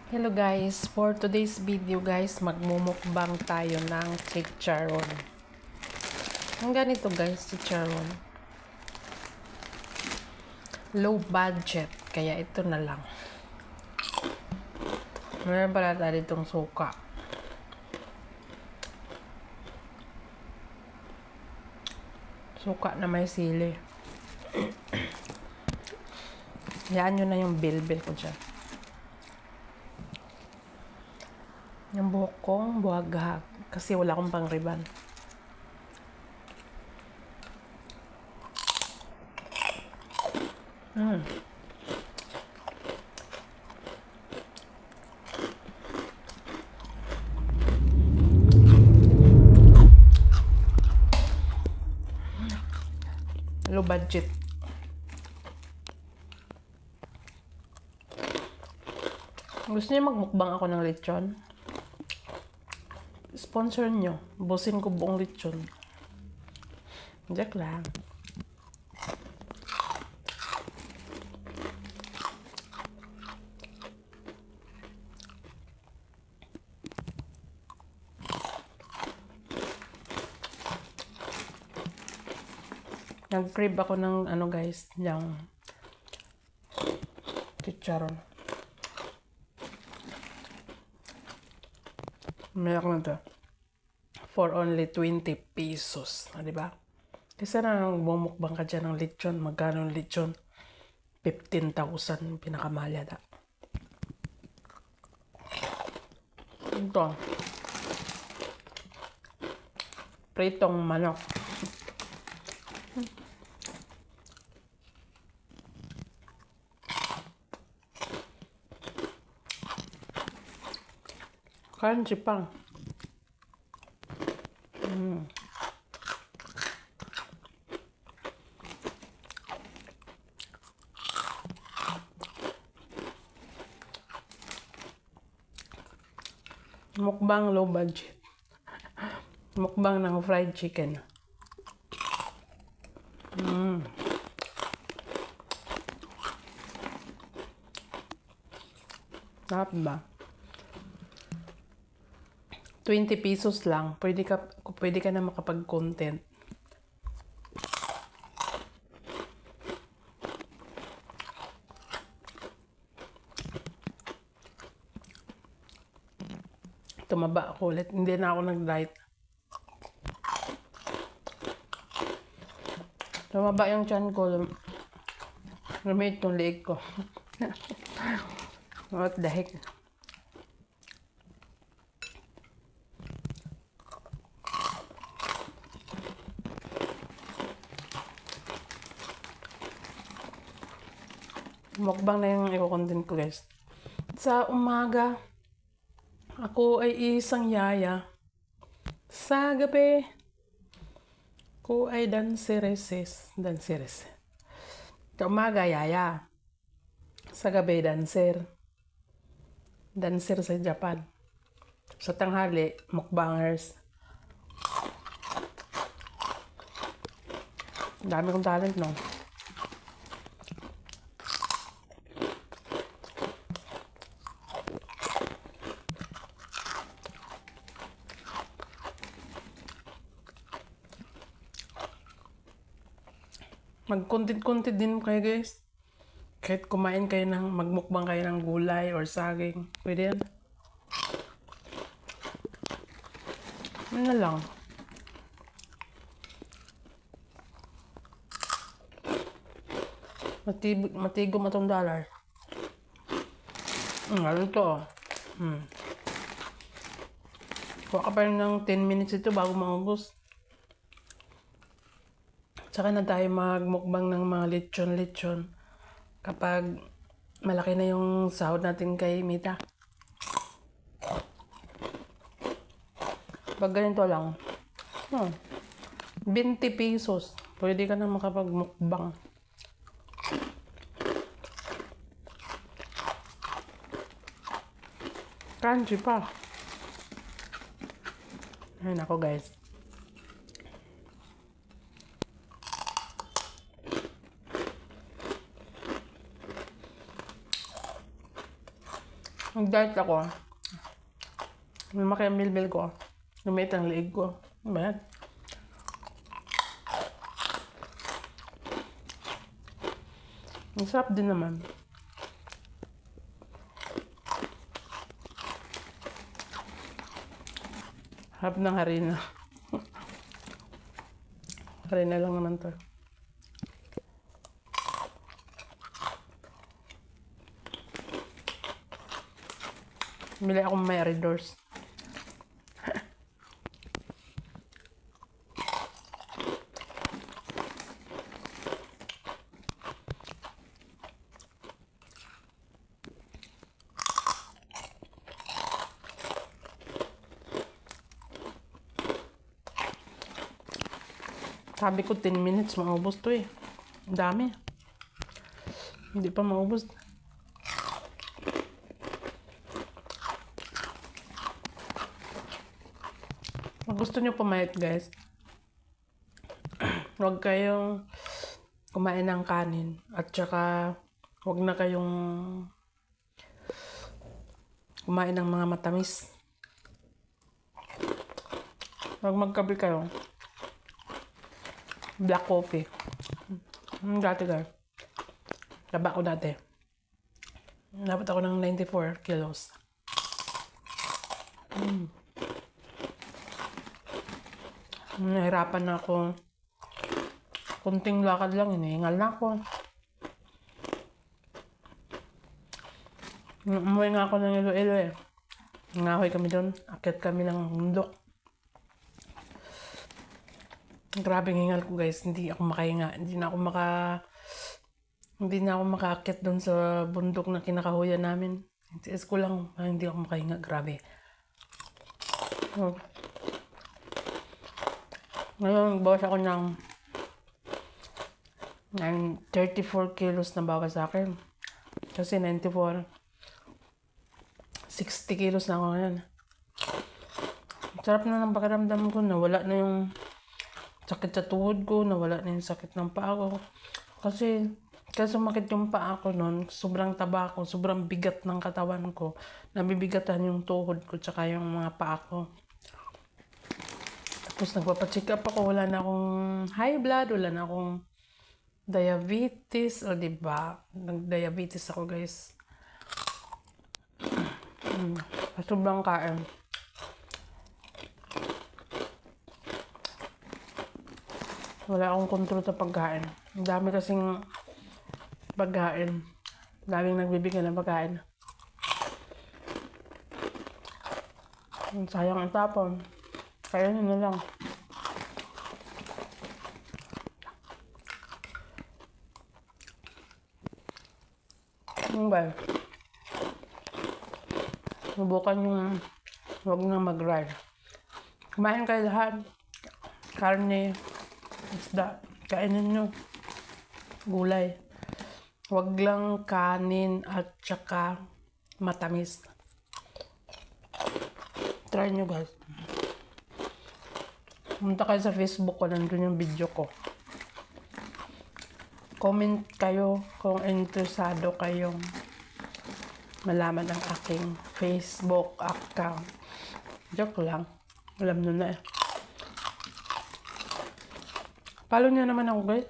Hello guys, for today's video guys, magmumukbang tayo ng chicharon. Ang ganito guys, chicharon. Low budget, kaya ito na lang. Meron pala tayo ditong suka. Suka na may sili. Yan nyo na yung bilbil ko dyan. Yung buhok kong buhaghag kasi wala akong pang-riban. Low budget. Gusto niyo magmukbang ako ng lechon? Sponsor nyo. Busin ko buong lechon. Jack lang. Nag-crave ako ng ano guys, yung chicharon. Meron na to. For only 20 pesos. Ah, diba? Kasi na nang bumukbang ka dyan ng lechon. Magkano ng lechon? 15,000 pinakamahal yata. Ito. Pritong manok. Crunchy pang. Mukbang low budget. Mukbang ng fried chicken. Sarap ba? 20 pesos lang. Pwede ka na makapag-content. Tumaba ako ulit. Hindi na ako nag-diet. Tumaba yung tiyan ko. Lumit yung leeg ko. What the heck? Mukbang na yung i-content ko guys. Sa umaga, ako ay isang yaya. Sa gabi, ko ay dansereses. Danseres. Sa umaga, yaya. Sa gabi, dancer. Dancer sa Japan. Sa tanghali, mukbangers. Dami kong talent, no? Mag-content din kayo guys. Kahit kumain kayo ng, magmukbang kayo ng gulay or saging. Pwede yan. Ano na lang. Matigo matong dollar. Ano to? Kuha ka pa rin ng 10 minutes ito bago maubos. Tsaka na tayo magmukbang ng mga lechon-lechon kapag malaki na yung sahod natin kay Mita. Pag ganito lang, 20 pesos, pwede ka na makapagmukbang. Crunchy pa. Ayun ako guys. Nag-diet ako. Lumaki ang bilbil ko. Lumit ang liig ko. Ano ba yan? Ang sarap din naman. Harap ng harina. Harina lang naman to. Bili akong Mary Doors. Sabi ko 10 minutes maubos to eh. Ang dami. Hindi pa maubos. Kung gusto nyo pumayat guys, huwag kayong kumain ng kanin. At saka huwag na kayong kumain ng mga matamis. Huwag magkape kayo. Black coffee. Dati guys. Taba ko dati. Dapat ako ng 94 kilos. Nahirapan na ako. Kunting lakad lang, hinihingal na ako. Umuwi nga ako ng Iloilo eh. Nangahoy kami doon. Akyat kami ng bundok. Grabing hingal ko guys. Hindi ako makahinga. Hindi na ako makaakyat doon sa bundok na kinakahuyan namin. Tiis ko lang. Hindi ako makahinga. Grabe. Ngayon, bawas ako ng 34 kilos na bawas sa akin. Kasi 94. 60 kilos na ako ngayon. Sarap na ng pakiramdam ko. Nawala na yung sakit sa tuhod ko. Nawala na yung sakit ng paa ko. Kasi sumakit yung paa ko noon. Sobrang taba ko. Sobrang bigat ng katawan ko. Nabibigatan yung tuhod ko. Tsaka yung mga paa ko. Tapos nagpapacheck up ako. Wala na akong high blood. Wala na akong diabetes. O diba? Nag-diabetes ako guys. Sobrang kain. Wala akong control sa pagkain. Ang dami kasing pagkain. Daming nagbibigay ng pagkain. Sayang ang tapon. Kaya nyo na lang. Ano ba? Subukan yung huwag na mag-rice. Kumain kayo lahat. Karne, isda. Kainin nyo. Gulay. Huwag lang kanin at saka matamis. Try nyo guys. Punta kayo sa Facebook ko. Nandun yung video ko. Comment kayo kung interesado kayong malaman ang aking Facebook account. Joke lang. Alam nyo na eh. Follow nyo naman ako guys.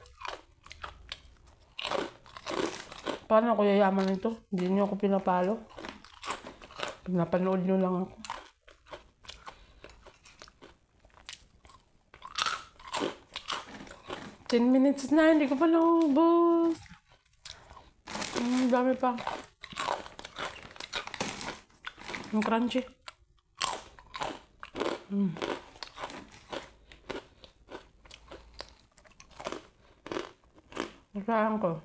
Paano ako yayaman nito? Hindi nyo ako pinapalo. Pinapanood nyo lang ako. Ten minutes na, hindi ko pa naubos. Dami pa. Ang crunchy. Nasaan ko?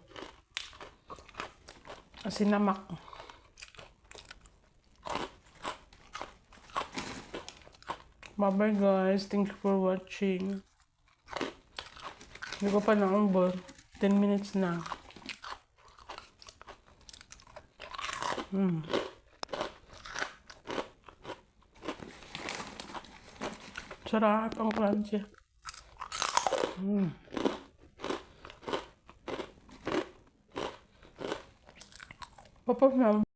Sinamak. Bye-bye guys. Thank you for watching. Hindi ko pa naubos. 10 minutes na. Sarap ang crunchy. Papa na.